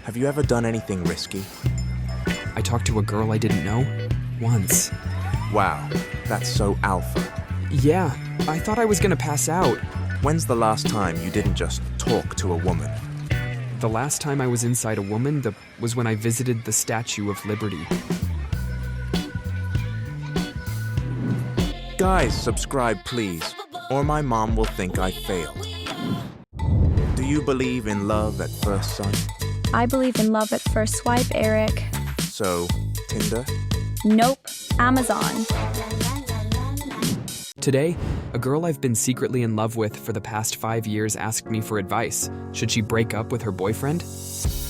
Have you ever done anything risky? I talked to a girl I didn't know once. Wow, that's so alpha. Yeah, I thought I was gonna pass out. When's the last time you didn't just talk to a woman? The last time I was inside a woman was when I visited the Statue of Liberty. Guys, subscribe please, or my mom will think I failed. Do you believe in love at first sight? I believe in love at first swipe, Eric. So, Tinder? Nope. Amazon. Today, a girl I've been secretly in love with for the past 5 years asked me for advice. Should she break up with her boyfriend?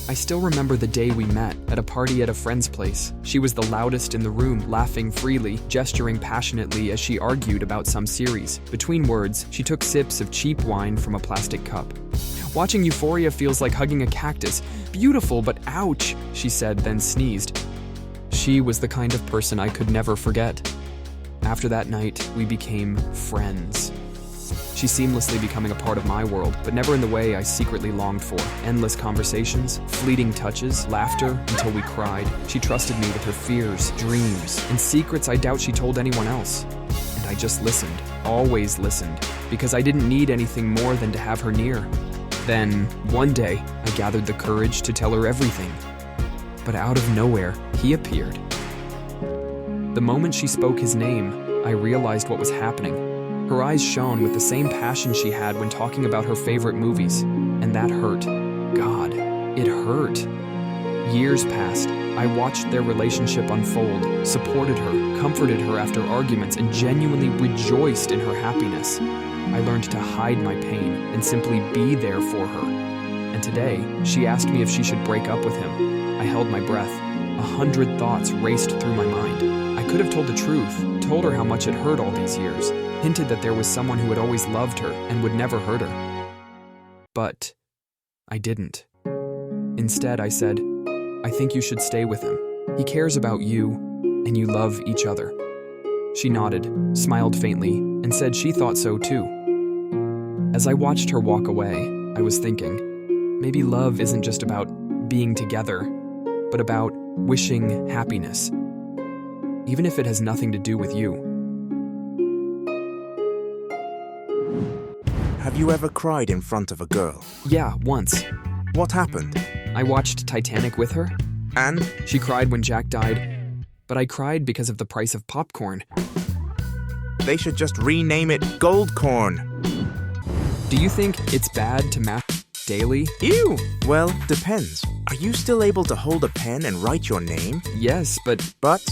I still remember the day we met at a party at a friend's place. She was the loudest in the room, laughing freely, gesturing passionately as she argued about some series. Between words, she took sips of cheap wine from a plastic cup. Watching Euphoria feels like hugging a cactus. Beautiful, but ouch, she said, then sneezed. She was the kind of person I could never forget. After that night, we became friends. She seamlessly becoming a part of my world, but never in the way I secretly longed for. Endless conversations, fleeting touches, laughter until we cried. She trusted me with her fears, dreams, and secrets I doubt she told anyone else. And I just listened, always listened, because I didn't need anything more than to have her near. Then, one day, I gathered the courage to tell her everything. But out of nowhere, he appeared. The moment she spoke his name, I realized what was happening. Her eyes shone with the same passion she had when talking about her favorite movies, and that hurt. God, it hurt. Years passed. I watched their relationship unfold, supported her, comforted her after arguments, and genuinely rejoiced in her happiness. I learned to hide my pain and simply be there for her. And today, she asked me if she should break up with him. I held my breath. 100 thoughts raced through my mind. I could have told the truth, told her how much it hurt all these years, hinted that there was someone who had always loved her and would never hurt her. But I didn't. Instead, I said, I think you should stay with him. He cares about you, and you love each other. She nodded, smiled faintly, and said she thought so too. As I watched her walk away, I was thinking, maybe love isn't just about being together, but about wishing happiness, even if it has nothing to do with you. Have you ever cried in front of a girl? Yeah, once. What happened? I watched Titanic with her. And? She cried when Jack died, but I cried because of the price of popcorn. They should just rename it Goldcorn. Do you think it's bad to math daily? Ew! Well, depends. Are you still able to hold a pen and write your name? Yes, but But?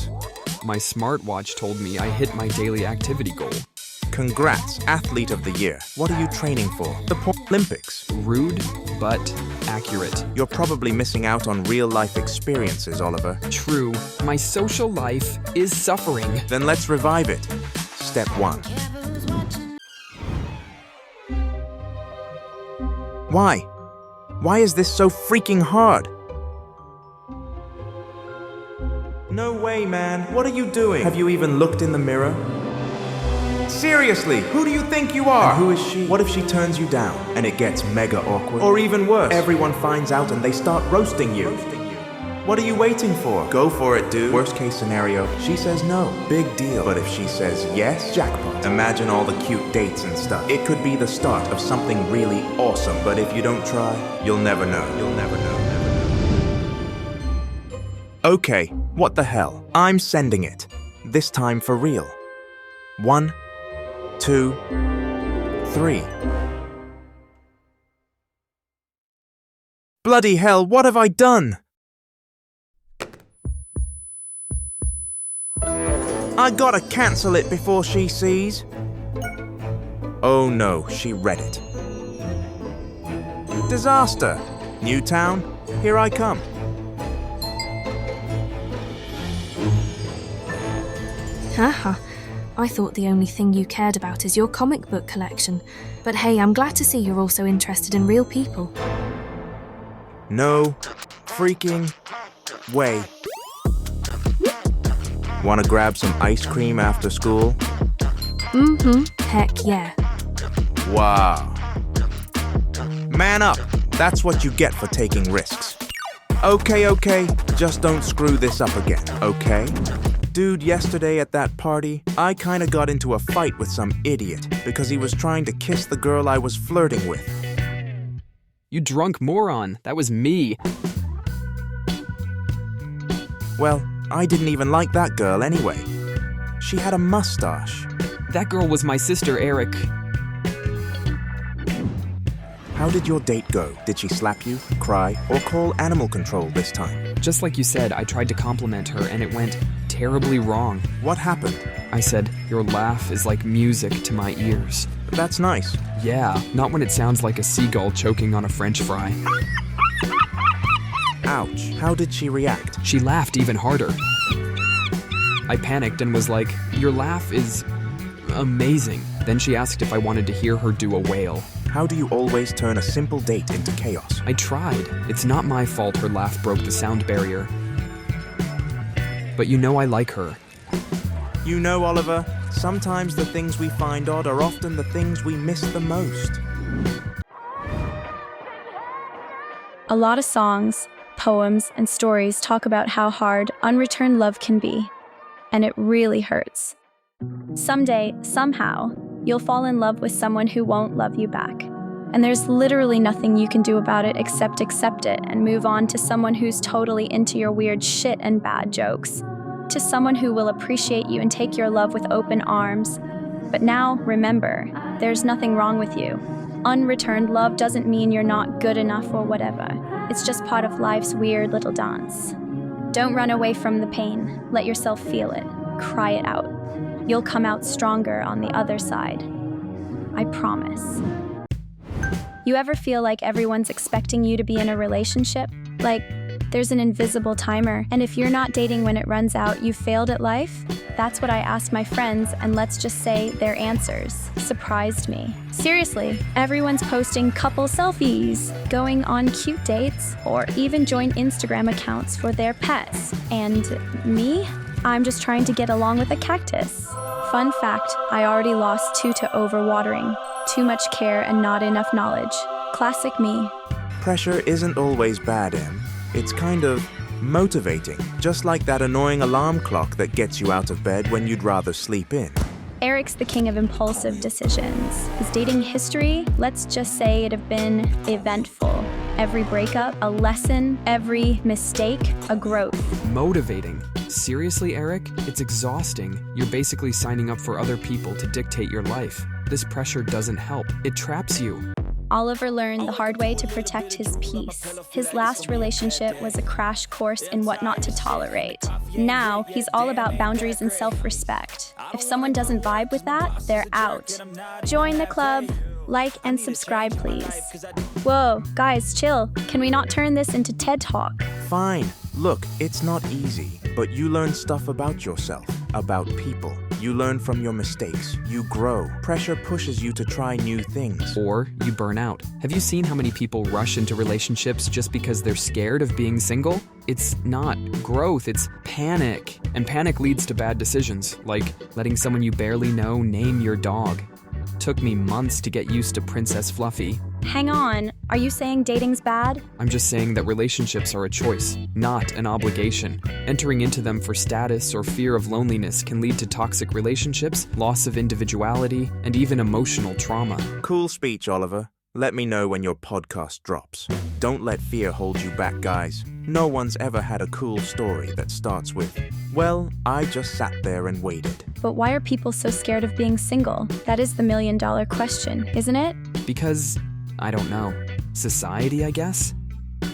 my smartwatch told me I hit my daily activity goal. Congrats, Athlete of the Year. What are you training for? The Olympics. Rude, but accurate. You're probably missing out on real-life experiences, Oliver. True, my social life is suffering. Then let's revive it. Step 1. Why? Why is this so freaking hard? No way, man. What are you doing? Have you even looked in the mirror? Seriously, who do you think you are? And who is she? What if she turns you down and it gets mega awkward? Or even worse, everyone finds out and they start roasting you. What are you waiting for? Go for it, dude. Worst case scenario, she says no. Big deal. But if she says yes, jackpot. Imagine all the cute dates and stuff. It could be the start of something really awesome. But if you don't try, you'll never know. You'll never know. Okay, what the hell? I'm sending it. This time for real. 1, 2, 3. Bloody hell, what have I done? I gotta cancel it before she sees. Oh no, she read it. Disaster. Newtown, here I come. Haha, I thought the only thing you cared about is your comic book collection. But hey, I'm glad to see you're also interested in real people. No freaking way. Wanna grab some ice cream after school? Heck yeah. Wow. Man up. That's what you get for taking risks. Okay, just don't screw this up again, okay? Dude, yesterday at that party, I kinda got into a fight with some idiot because he was trying to kiss the girl I was flirting with. You drunk moron. That was me. Well, I didn't even like that girl anyway. She had a mustache. That girl was my sister, Eric. How did your date go? Did she slap you, cry, or call animal control this time? Just like you said, I tried to compliment her and it went terribly wrong. What happened? I said, your laugh is like music to my ears. That's nice. Yeah, not when it sounds like a seagull choking on a French fry. Ouch. How did she react? She laughed even harder. I panicked and was like, your laugh is amazing. Then she asked if I wanted to hear her do a whale. How do you always turn a simple date into chaos? I tried. It's not my fault her laugh broke the sound barrier. But you know I like her. You know, Oliver, sometimes the things we find odd are often the things we miss the most. A lot of songs, poems, and stories talk about how hard unreturned love can be. And it really hurts. Someday, somehow, you'll fall in love with someone who won't love you back. And there's literally nothing you can do about it except accept it and move on to someone who's totally into your weird shit and bad jokes. To someone who will appreciate you and take your love with open arms. But now, remember, there's nothing wrong with you. Unreturned love doesn't mean you're not good enough or whatever. It's just part of life's weird little dance. Don't run away from the pain. Let yourself feel it. Cry it out. You'll come out stronger on the other side. I promise. You ever feel like everyone's expecting you to be in a relationship? Like, there's an invisible timer, and if you're not dating when it runs out, you failed at life? That's what I asked my friends, and let's just say their answers surprised me. Seriously, everyone's posting couple selfies, going on cute dates, or even joined Instagram accounts for their pets. And me? I'm just trying to get along with a cactus. Fun fact, I already lost 2 to overwatering. Too much care and not enough knowledge. Classic me. Pressure isn't always bad, Em. It's kind of motivating, just like that annoying alarm clock that gets you out of bed when you'd rather sleep in. Eric's the king of impulsive decisions. His dating history, let's just say it'd have been eventful. Every breakup, a lesson, every mistake, a growth. Motivating. Seriously, Eric? It's exhausting. You're basically signing up for other people to dictate your life. This pressure doesn't help. It traps you. Oliver learned the hard way to protect his peace. His last relationship was a crash course in what not to tolerate. Now, he's all about boundaries and self-respect. If someone doesn't vibe with that, they're out. Join the club. Like and subscribe, please. Whoa, guys, chill. Can we not turn this into TED Talk? Fine. Look, it's not easy, but you learn stuff about yourself, about people. You learn from your mistakes. You grow. Pressure pushes you to try new things. Or you burn out. Have you seen how many people rush into relationships just because they're scared of being single? It's not growth, it's panic. And panic leads to bad decisions, like letting someone you barely know name your dog. Took me months to get used to Princess Fluffy. Hang on, are you saying dating's bad? I'm just saying that relationships are a choice, not an obligation. Entering into them for status or fear of loneliness can lead to toxic relationships, loss of individuality, and even emotional trauma. Cool speech, Oliver. Let me know when your podcast drops. Don't let fear hold you back, guys. No one's ever had a cool story that starts with, well, I just sat there and waited. But why are people so scared of being single? That is the million-dollar question, isn't it? Because, I don't know, society, I guess?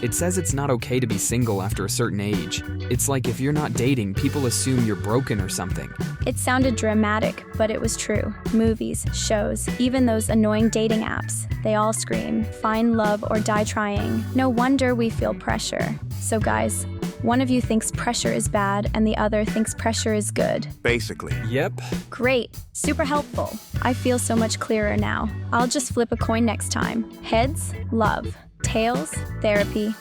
It says it's not okay to be single after a certain age. It's like if you're not dating, people assume you're broken or something. It sounded dramatic, but it was true. Movies, shows, even those annoying dating apps, they all scream, find love or die trying. No wonder we feel pressure. So guys, one of you thinks pressure is bad and the other thinks pressure is good. Basically. Yep. Great. Super helpful. I feel so much clearer now. I'll just flip a coin next time. Heads, love. Tails, therapy.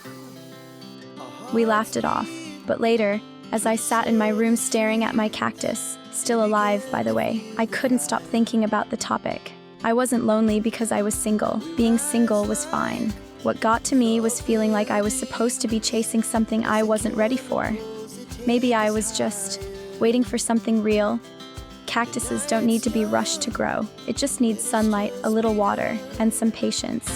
We laughed it off, but later, as I sat in my room staring at my cactus, still alive, by the way, I couldn't stop thinking about the topic. I wasn't lonely because I was single. Being single was fine. What got to me was feeling like I was supposed to be chasing something I wasn't ready for. Maybe I was just waiting for something real. Cactuses don't need to be rushed to grow. It just needs sunlight, a little water, and some patience.